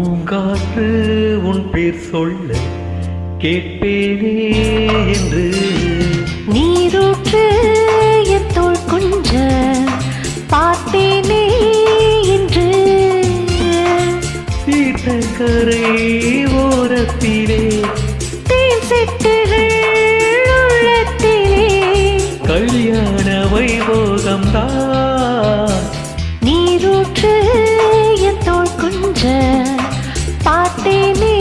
பூங்காற்று உன் பேர் சொல்ல கேட்பேனே என்று நீரூற்று என் தோள் கொஞ்ச பார்த்தேனே என்று சீட்டக்கரை ஓரத்திலே தேன் சிட்டுகள் உள்ளத்திலே கல்யாண வைபோகம்தான். நீரூற்று என் தோள் கொஞ்ச பார்த்தேனே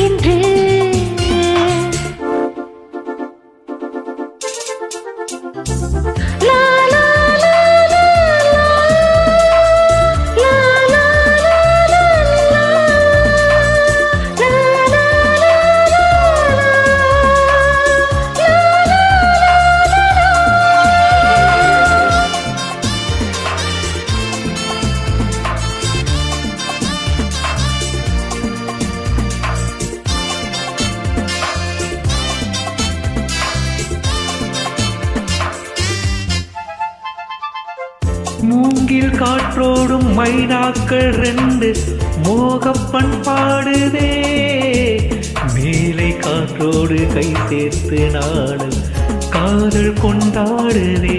என்று லா லா லா லா லா லா லா லா லா மூங்கில் காற்றோடும் மைனாக்கள் ரெண்டு மோகப்பண் பாடுதே. மேலை காற்றோடு கை சேர்த்து நாடும் காதல் கொண்டாடுதே.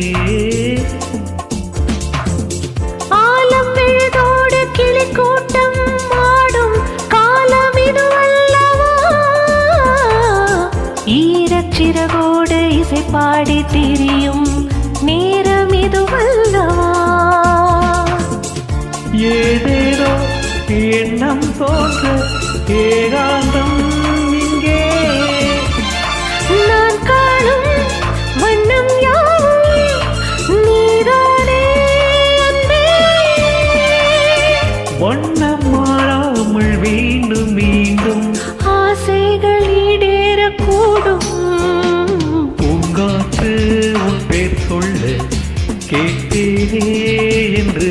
ஆலம் விழுதோடு கிளி கூட்டம் ஆடும் காலம் இதுவல்லவா, ஈரச்சிறகோடு இசை பாடி திரியும் நேரம் இதுவல்லவா. ஏதேதோ எண்ணம் தோன்ற ஏகாந்தம் இங்கே. நான் காணும் வண்ணம் யாவும் நீதானே அன்பே. வண்ணம் மாறாமல் மீண்டும் மீண்டும் ஆசைகள் ஈடேறக்கூடும். பூங்காற்று உன் பேர் சொல்ல கேட்பேனே என்று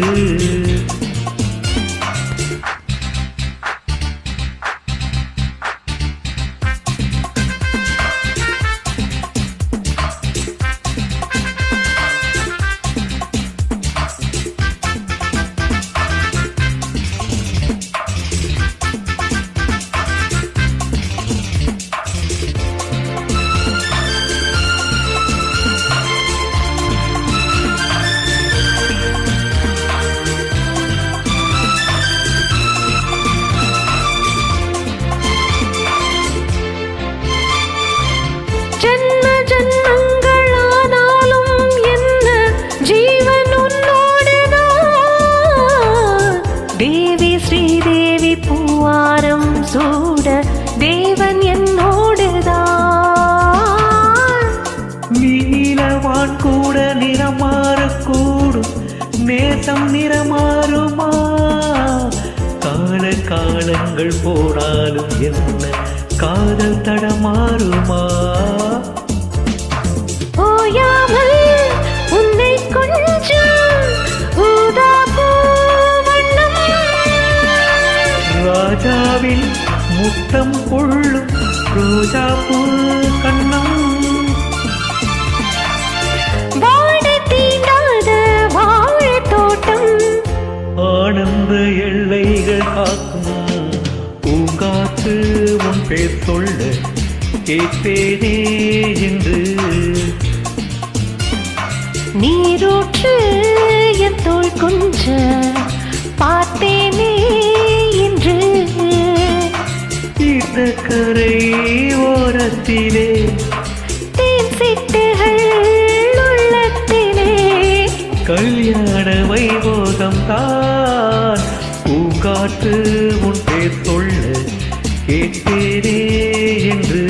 ஜன்ம ஜன்மங்களானாலும் என்ன ஜீவன் உன்னோடுதான். தேவி ஸ்ரீதேவி பூவாரம் சூட தேவன் என்னோடுதான். நீலவான் கூட நிறமாறக்கூடும் நேசம் நிறமாறுமா. கால காலங்கள் போனாலும் என்ன காதல் தடமாறுமா. ஓயாமல் உன்னை கொஞ்சம் ஊதா பூவண்ணம். ராஜாவில் முத்தம் கொள்ளும் ரோஜா பூ கண்ணம். வாடை தீண்டாத வாழைத் தோட்டம். ஆனந்த எல்லைகள் காக்கும் பூங்காற்று உன் பேர் சொல்ல கேட்பேனே என்று நீரூற்று என் தோள் கொஞ்ச பார்த்தேனே என்று தீர்த்தக்கரை ஓரத்திலே தேன் சிட்டுகள் உள்ளத்திலே கல்யாண வைபோகம் தான். பூங்காற்று உன் பேர் சொல்ல கேட்பேனே என்று